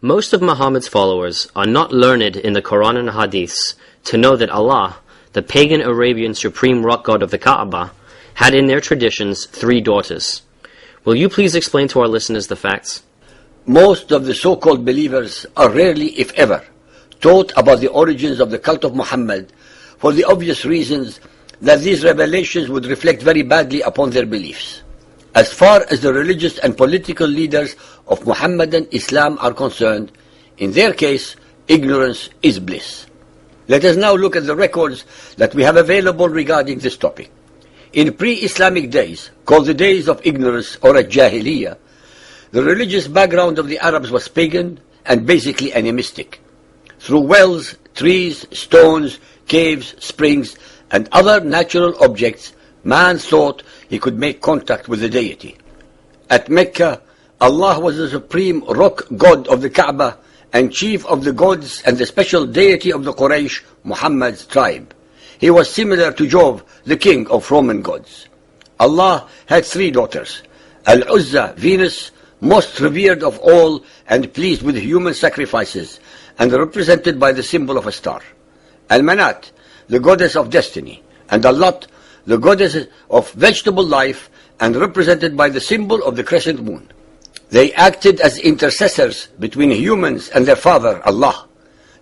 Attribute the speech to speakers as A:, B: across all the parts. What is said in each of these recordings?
A: Most of Muhammad's followers are not learned in the Quran and Hadiths to know that Allah, the pagan Arabian supreme rock god of the Kaaba, had in their traditions 3 daughters. Will you please explain to our listeners the facts?
B: Most of the so-called believers are rarely, if ever, taught about the origins of the cult of Muhammad for the obvious reasons that these revelations would reflect very badly upon their beliefs. As far as the religious and political leaders of Muhammadan Islam are concerned, in their case, ignorance is bliss. Let us now look at the records that we have available regarding this topic. In pre-Islamic days, called the days of ignorance or Jahiliyyah, the religious background of the Arabs was pagan and basically animistic. Through wells, trees, stones, caves, springs, and other natural objects, man thought he could make contact with the deity. At Mecca, Allah was the supreme rock god of the Kaaba and chief of the gods and the special deity of the Quraysh, Muhammad's tribe. He was similar to Jove, the king of Roman gods. Allah had 3 daughters. Al-Uzza, Venus, most revered of all and pleased with human sacrifices, and represented by the symbol of a star. Al-Manat, the goddess of destiny, and Al-Lat, the goddess of vegetable life, and represented by the symbol of the crescent moon. They acted as intercessors between humans and their father, Allah.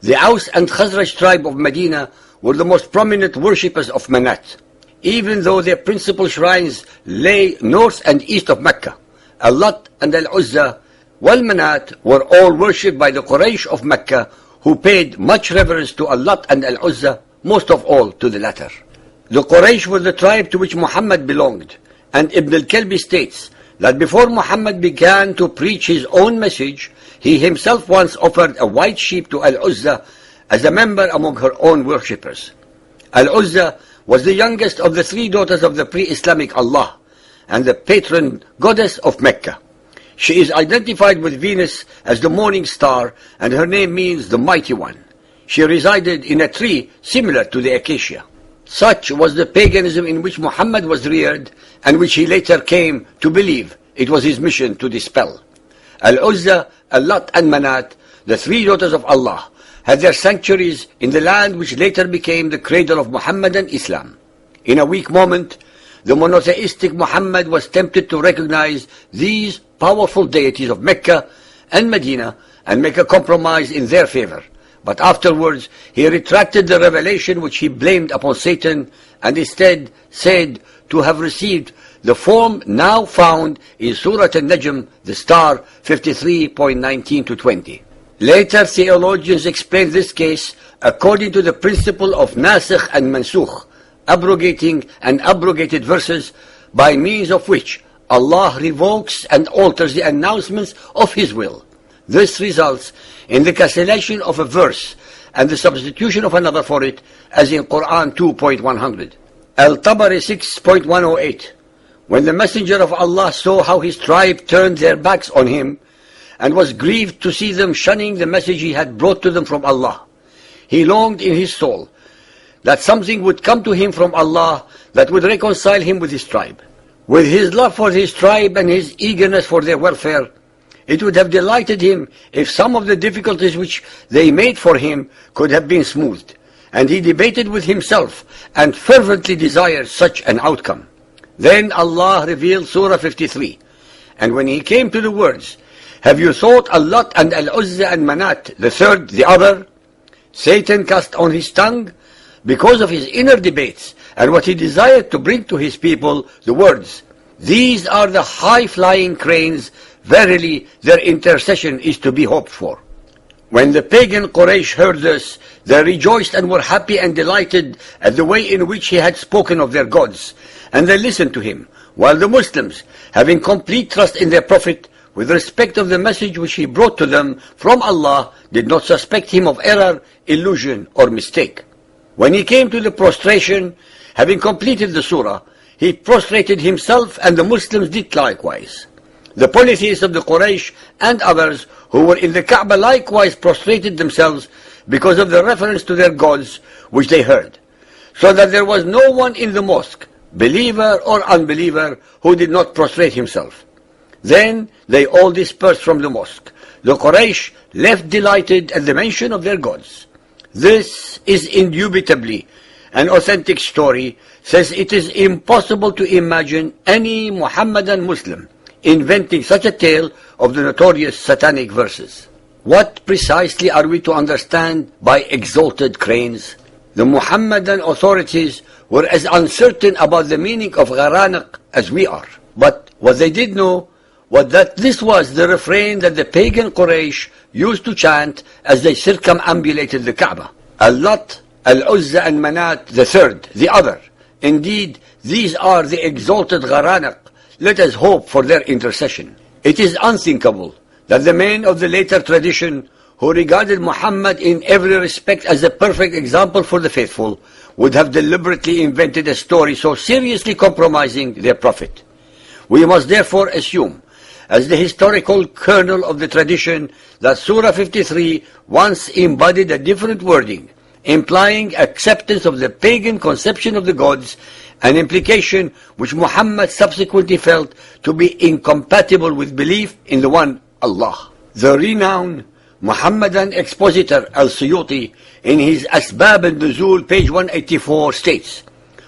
B: The Aus and Khazraj tribe of Medina were the most prominent worshippers of Manat. Even though their principal shrines lay north and east of Mecca, Al-Lat and Al-Uzza, Wal-Manat were all worshipped by the Quraysh of Mecca, who paid much reverence to Al-Lat and Al-Uzza, most of all to the latter. The Quraysh were the tribe to which Muhammad belonged, and Ibn al-Kalbi states that before Muhammad began to preach his own message, he himself once offered a white sheep to Al-Uzza as a member among her own worshippers. Al-Uzza was the youngest of the 3 daughters of the pre-Islamic Allah, and the patron goddess of Mecca. She is identified with Venus as the morning star, and her name means the mighty one. She resided in a tree similar to the acacia. Such was the paganism in which Muhammad was reared, and which he later came to believe it was his mission to dispel. Al-Uzza, Al-Lat and Manat, the 3 daughters of Allah, had their sanctuaries in the land which later became the cradle of Muhammadan Islam. In a weak moment, the monotheistic Muhammad was tempted to recognize these powerful deities of Mecca and Medina and make a compromise in their favor. But afterwards, he retracted the revelation which he blamed upon Satan, and instead said to have received the form now found in Surah An-Najm, the star 53.19 to 20. Later theologians explained this case according to the principle of Nasikh and Mansukh, abrogating and abrogated verses, by means of which Allah revokes and alters the announcements of His will. This results in the cancellation of a verse and the substitution of another for it, as in Quran 2.100. Al-Tabari 6.108. When the Messenger of Allah saw how his tribe turned their backs on him, and was grieved to see them shunning the message he had brought to them from Allah, he longed in his soul that something would come to him from Allah that would reconcile him with his tribe. With his love for his tribe and his eagerness for their welfare, it would have delighted him if some of the difficulties which they made for him could have been smoothed, and he debated with himself and fervently desired such an outcome. Then Allah revealed Surah 53, and when he came to the words, "Have you thought Al-Lat and Al-Uzza and Manat, the third, the other?" Satan cast on his tongue, because of his inner debates and what he desired to bring to his people, the words, "These are the high-flying cranes, verily their intercession is to be hoped for." When the pagan Quraysh heard this, they rejoiced and were happy and delighted at the way in which he had spoken of their gods, and they listened to him, while the Muslims, having complete trust in their Prophet, with respect of the message which he brought to them from Allah, did not suspect him of error, illusion, or mistake. When he came to the prostration, having completed the surah, he prostrated himself, and the Muslims did likewise. The polytheists of the Quraysh and others who were in the Kaaba likewise prostrated themselves because of the reference to their gods which they heard, so that there was no one in the mosque, believer or unbeliever, who did not prostrate himself. Then they all dispersed from the mosque, The Quraysh left delighted at the mention of their gods. This is indubitably an authentic story, says it is impossible to imagine any Muhammadan Muslim inventing such a tale of the notorious satanic verses. What precisely are we to understand by exalted cranes? The Muhammadan authorities were as uncertain about the meaning of Gharaniq as we are. But what they did know was that this was the refrain that the pagan Quraysh used to chant as they circumambulated the Kaaba. Al-Lat, Al-Uzza and Manat, the third, the other. Indeed, these are the exalted Gharaniq. Let us hope for their intercession. It is unthinkable that the men of the later tradition, who regarded Muhammad in every respect as a perfect example for the faithful, would have deliberately invented a story so seriously compromising their prophet. We must therefore assume, as the historical kernel of the tradition, that Surah 53 once embodied a different wording, implying acceptance of the pagan conception of the gods, an implication which Muhammad subsequently felt to be incompatible with belief in the one Allah. The renowned Muhammadan expositor Al-Suyuti, in his Asbab al-Nuzul, page 184, states,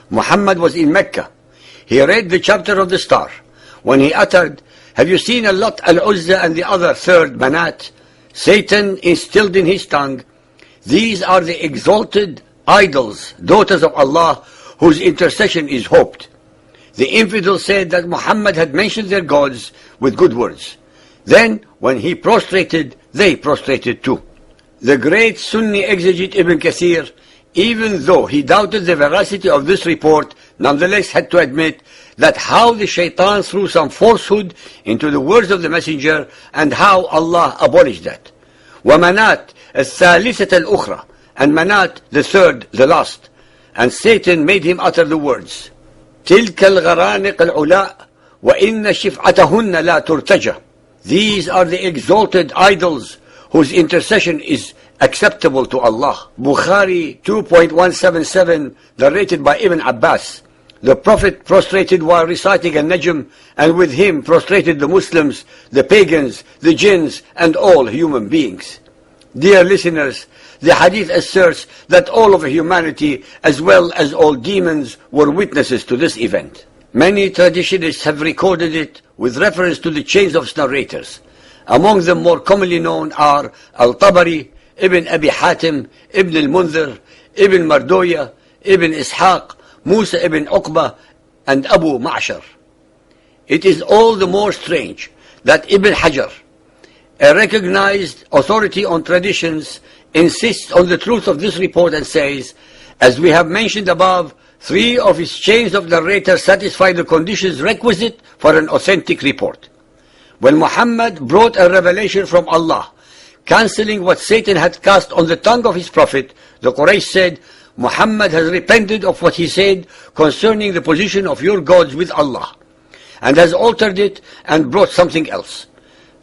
B: Muhammad was in Mecca. He read the chapter of the star. When he uttered, "Have you seen Al-Lat, Al-Uzza and the other third, Manat?" Satan instilled in his tongue, "These are the exalted idols, daughters of Allah, whose intercession is hoped." The infidel said that Muhammad had mentioned their gods with good words. Then, when he prostrated, they prostrated too. The great Sunni exegete Ibn Kathir, even though he doubted the veracity of this report, nonetheless had to admit that how the shaitan threw some falsehood into the words of the messenger and how Allah abolished that. وَمَنَاتْ الثَّالِثَةَ الْأُخْرَى, and Manat, the third, the last. And Satan made him utter the words, تِلْكَ الْغَرَانِقَ الْعُلَاء وَإِنَّ شِفْعَتَهُنَّ لَا تُرْتَجَى. These are the exalted idols whose intercession is acceptable to Allah. Bukhari 2.177, narrated by Ibn Abbas. The Prophet prostrated while reciting An-Najm, and with him prostrated the Muslims, the pagans, the jinns, and all human beings. Dear listeners, the hadith asserts that all of humanity, as well as all demons, were witnesses to this event. Many traditionists have recorded it with reference to the chains of narrators. Among them more commonly known are Al-Tabari, Ibn Abi Hatim, Ibn al-Munzir, Ibn Mardoya, Ibn Ishaq, Musa ibn Uqba, and Abu Ma'shar. It is all the more strange that Ibn Hajar, a recognized authority on traditions, insists on the truth of this report and says, as we have mentioned above, 3 of his chains of narrators satisfy the conditions requisite for an authentic report. When Muhammad brought a revelation from Allah, cancelling what Satan had cast on the tongue of his prophet, the Quraysh said, Muhammad has repented of what he said concerning the position of your gods with Allah, and has altered it and brought something else.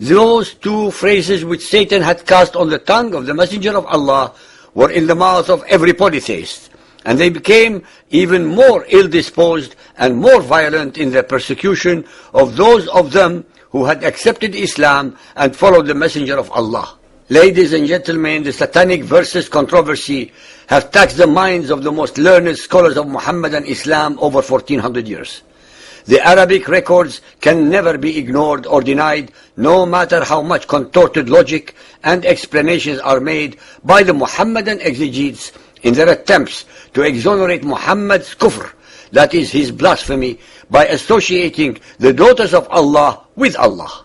B: Those 2 phrases which Satan had cast on the tongue of the Messenger of Allah were in the mouth of every polytheist, and they became even more ill-disposed and more violent in their persecution of those of them who had accepted Islam and followed the Messenger of Allah. Ladies and gentlemen, the satanic verses controversy have taxed the minds of the most learned scholars of Muhammadan Islam over 1400 years. The Arabic records can never be ignored or denied, no matter how much contorted logic and explanations are made by the Muhammadan exegetes in their attempts to exonerate Muhammad's kufr, that is his blasphemy, by associating the daughters of Allah with Allah.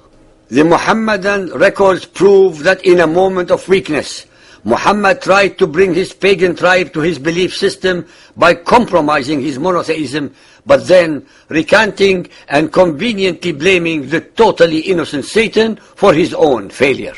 B: The Muhammadan records prove that in a moment of weakness, Muhammad tried to bring his pagan tribe to his belief system by compromising his monotheism, but then recanting and conveniently blaming the totally innocent Satan for his own failure.